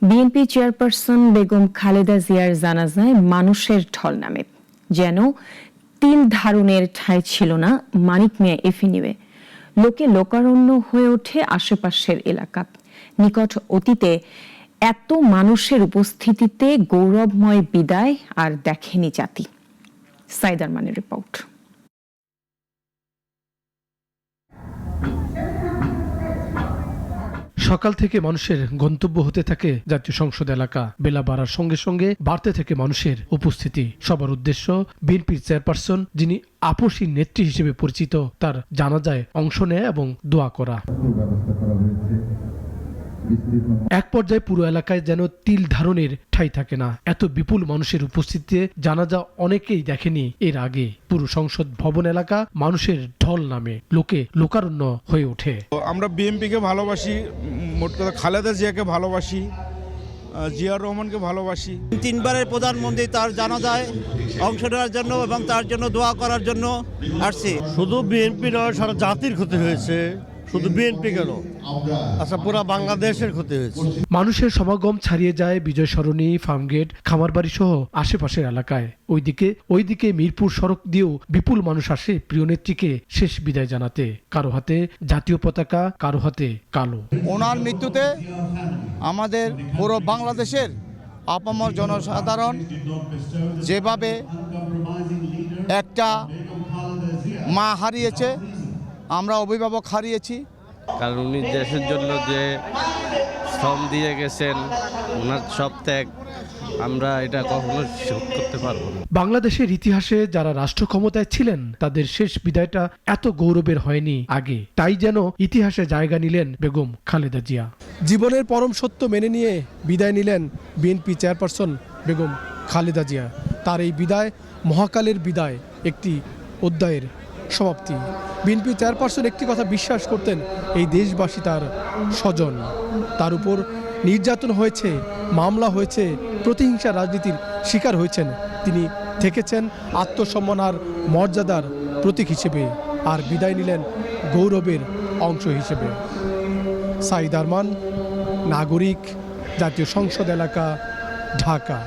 BNP chairperson Begum Khaleda জিয়ার জানাজায় মানুষের ঢল নামে। যেন তিল ধারণের ঠাঁই ছিল না মানিক মিয়া এভিনিউয়ে। লোকে লোকারণ্য হয়ে ওঠে আশেপাশের এলাকা। নিকট অতীতে এত মানুষের উপস্থিতিতে গৌরবময় বিদায় আর দেখেনি জাতি। সাইদ আরমানের রিপোর্ট। সকাল থেকে মানুষের গন্তব্য হতে থাকে জাতীয় সংসদ এলাকা। বেলা বাড়ার সঙ্গে সঙ্গে বাড়তে থাকে মানুষের উপস্থিতি। সবার উদ্দেশ্য বিএনপির চেয়ারপারসন, যিনি আপসী নেত্রী হিসেবে পরিচিত, তার জানাজায় অংশ নেয় এবং দোয়া করা। এক পর্যায়ে পুরো এলাকায় যেন তিল ধারণের ঠাঁই থাকে না। এত বিপুল মানুষের উপস্থিতিতে জানাজা অনেকেই দেখেনি এর আগে। পুরো সংসদ ভবন এলাকা মানুষের ঢল নামে, লোকে লোকারণ্য হয়ে ওঠে। আমরা বিএনপিকে ভালোবাসি, মোট কথা খালেদা জিয়াকে ভালোবাসি, জিয়াউর রহমানকে ভালোবাসি। তিনবারের প্রধানমন্ত্রী তার জানাজায় অংশ নেওয়ার জন্য এবং তার জন্য দোয়া করার জন্য আসছি। শুধু বিএনপি নয়, সারা জাতির ক্ষতি হয়েছে। শুধু বিএনপি কেন, আচ্ছা পুরা বাংলাদেশের ক্ষতি হয়েছে। মানুষের সমাগম ছাড়িয়ে যায় বিজয় সরণি, ফার্মগেট, খামারবাড়ি সহ আশেপাশের এলাকায়। ওইদিকে মিরপুর সড়ক দিয়েও বিপুল মানুষ আসে প্রিয় নেত্রীকে শেষ বিদায় জানাতে। কারো হাতে জাতীয় পতাকা, কারো হাতে কালো। ওনার মৃত্যুতে আমাদের পুরো বাংলাদেশের আপামর জনসাধারণ যেভাবে একটা মা হারিয়েছে, আমরা অভিভাবক হারিয়েছি। কারণ উনি দেশের জন্য যে শ্রম দিয়ে গেছেন, ওনার সব ত্যাগ আমরা এটা কখনো শোধ করতে পারবো না। বাংলাদেশের ইতিহাসে যারা রাষ্ট্র ক্ষমতায় ছিলেন তাদের শেষ বিদায়টা এত গৌরবের হয়নি আগে। তাই যেন ইতিহাসে জায়গা নিলেন বেগম খালেদা জিয়া। জীবনের পরম সত্য মেনে নিয়ে বিদায় নিলেন বিএনপি চেয়ারপারসন বেগম খালেদা জিয়া। তার এই বিদায় মহাকালের বিদায়, একটি অধ্যায়ের সমাপ্তি। বিএনপি চেয়ারপারসন একটি কথা বিশ্বাস করতেন, এই দেশবাসী তার স্বজন। তার উপর নির্যাতন হয়েছে, মামলা হয়েছে, প্রতিহিংসা রাজনীতির শিকার হয়েছেন। তিনি থেকেছেন আত্মসম্মান আর মর্যাদার প্রতীক হিসেবে, আর বিদায় নিলেন গৌরবের অংশ হিসেবে। সাইদ আরমান, নাগরিক, জাতীয় সংসদ এলাকা, ঢাকা।